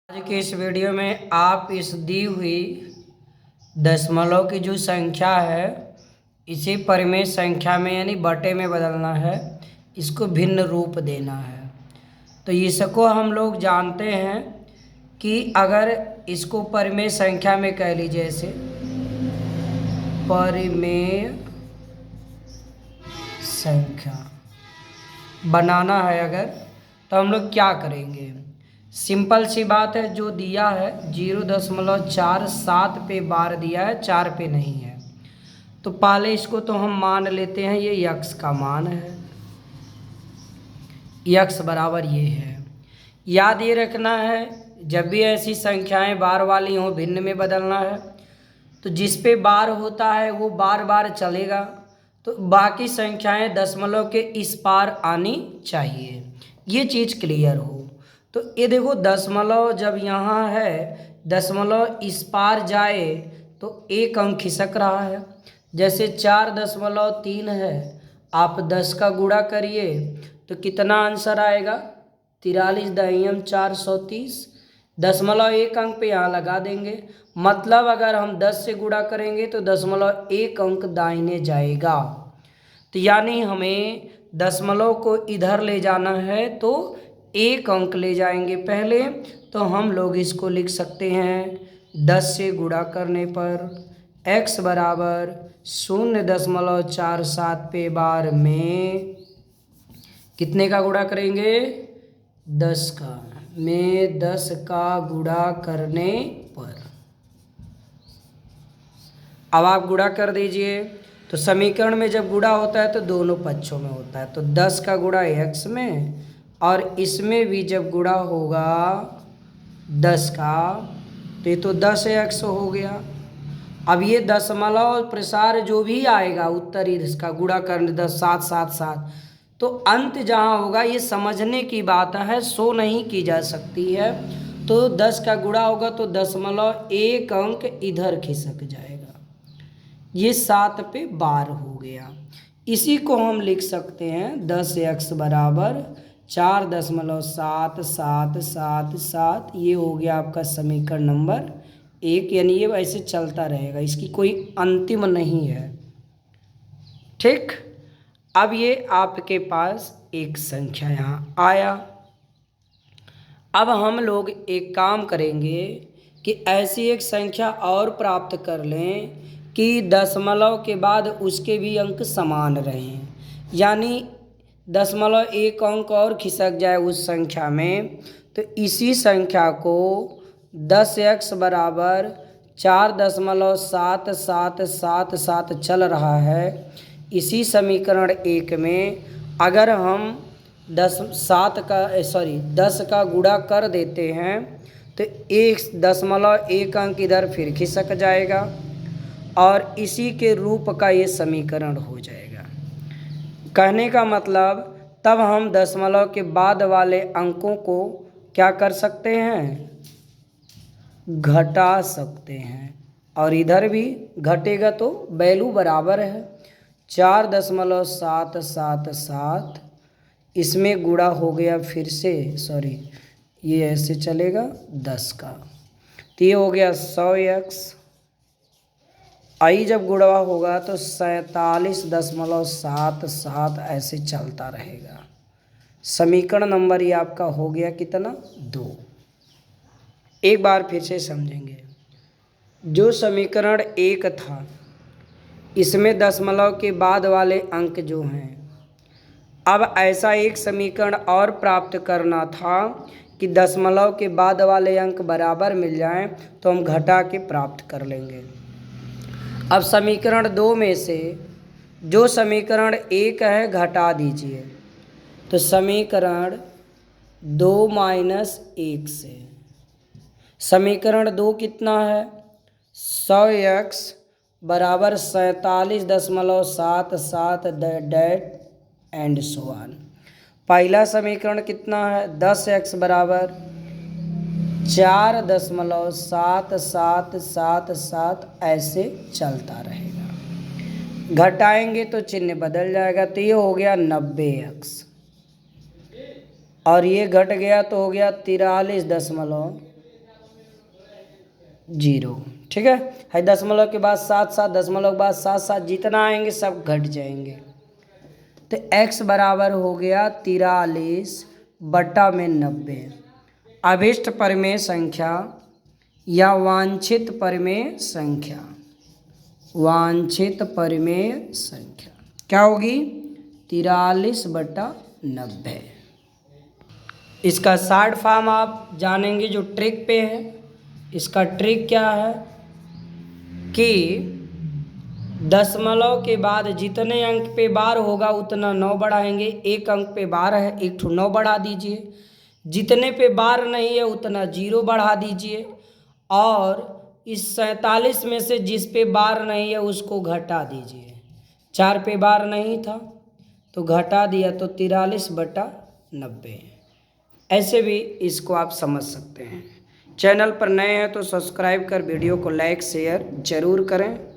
आज के इस वीडियो में आप इस दी हुई दशमलव की जो संख्या है इसे परिमेय संख्या में यानी बटे में बदलना है, इसको भिन्न रूप देना है। तो इसको हम लोग जानते हैं कि अगर इसको परिमेय संख्या में कह लीजिए, ऐसे परिमेय संख्या बनाना है अगर, तो हम लोग क्या करेंगे। सिंपल सी बात है, जो दिया है 0.47 पे बार दिया है, 4 पे नहीं है। तो पहले इसको तो हम मान लेते हैं ये यक्स का मान है, यक्स बराबर ये है। याद ये रखना है, जब भी ऐसी संख्याएं बार वाली हों भिन्न में बदलना है तो जिस पे बार होता है वो बार बार चलेगा, तो बाकी संख्याएं दशमलव के इस पार आनी चाहिए, ये चीज़ क्लियर हो। तो ये देखो दशमलव जब यहाँ है, दशमलव इस पार जाए तो एक अंक खिसक रहा है। जैसे 4.3 है, आप 10 का गुणा करिए तो कितना आंसर आएगा, 43 दाहियम 430। दशमलव एक अंक पे यहाँ लगा देंगे, मतलब अगर हम 10 से गुणा करेंगे तो दशमलव एक अंक दाहिने जाएगा। तो यानी हमें दशमलव को इधर ले जाना है तो एक अंक ले जाएंगे पहले। तो हम लोग इसको लिख सकते हैं 10 से गुणा करने पर x बराबर 0.47 पे बार में कितने का गुणा करेंगे, 10 का, में 10 का गुणा करने पर। अब आप गुणा कर दीजिए, तो समीकरण में जब गुणा होता है तो दोनों पक्षों में होता है, तो 10 का गुणा x में और इसमें भी जब गुणा होगा 10 का तो ये तो 10x हो गया। अब ये दशमलव प्रसार जो भी आएगा उत्तर इसका गुणा करने 10 7 7 7, तो अंत जहाँ होगा ये समझने की बात है, सो नहीं की जा सकती है। तो 10 का गुणा होगा तो दशमलव एक अंक इधर खिसक जाएगा, ये 7 पे बार हो गया। इसी को हम लिख सकते हैं 10x बराबर 4.7777, ये हो गया आपका समीकरण नंबर 1। यानी ये ऐसे चलता रहेगा, इसकी कोई अंतिम नहीं है। ठीक, अब ये आपके पास एक संख्या यहाँ आया। अब हम लोग एक काम करेंगे कि ऐसी एक संख्या और प्राप्त कर लें कि दशमलव के बाद उसके भी अंक समान रहें, यानी दशमलव एक अंक और खिसक जाए उस संख्या में। तो इसी संख्या को 10x बराबर 4.7777 चल रहा है, इसी समीकरण 1 में अगर हम 10 का गुणा कर देते हैं तो 1.1 अंक इधर फिर खिसक जाएगा और इसी के रूप का ये समीकरण हो जाएगा। कहने का मतलब तब हम दशमलव के बाद वाले अंकों को क्या कर सकते हैं, घटा सकते हैं, और इधर भी घटेगा तो वैल्यू बराबर है 4.777, इसमें गुणा हो गया फिर से, सॉरी ये ऐसे चलेगा 10 का, तो ये हो गया 100x। आई जब गुणा होगा तो 47.77 ऐसे चलता रहेगा। समीकरण नंबर ये आपका हो गया कितना, 2। एक बार फिर से समझेंगे, जो समीकरण 1 था इसमें दशमलव के बाद वाले अंक जो हैं, अब ऐसा एक समीकरण और प्राप्त करना था कि दशमलव के बाद वाले अंक बराबर मिल जाएं, तो हम घटा के प्राप्त कर लेंगे। अब समीकरण 2 में से जो समीकरण 1 है घटा दीजिए, तो समीकरण 2 - 1 से समीकरण 2 कितना है, 100x बराबर 47.77 डेट एंड सो ऑन। पहला समीकरण कितना है, 10x बराबर 4.7777 ऐसे चलता रहेगा। घटाएंगे तो चिन्ह बदल जाएगा, तो ये हो गया 90x और ये घट गया तो हो गया 43.77 जीरो। ठीक है, दशमलव के बाद 7 दशमलव के बाद 7 जितना आएंगे सब घट जाएंगे। तो x बराबर हो गया 43/90। अभिष्ट परिमेय संख्या या वांछित परिमेय संख्या, वांछित परिमेय संख्या क्या होगी? 43/90। इसका शॉर्ट फॉर्म आप जानेंगे जो ट्रिक पे है। इसका ट्रिक क्या है कि दशमलव के बाद जितने अंक पे बार होगा उतना 9 बढ़ाएंगे। एक अंक पे बार है, एक ठो 9 बढ़ा दीजिए। जितने पे बार नहीं है उतना 0 बढ़ा दीजिए। और इस 47 में से जिस पे बार नहीं है उसको घटा दीजिए। 4 पे बार नहीं था तो घटा दिया तो 43/90। ऐसे भी इसको आप समझ सकते हैं। चैनल पर नए हैं तो सब्सक्राइब कर वीडियो को लाइक शेयर ज़रूर करें।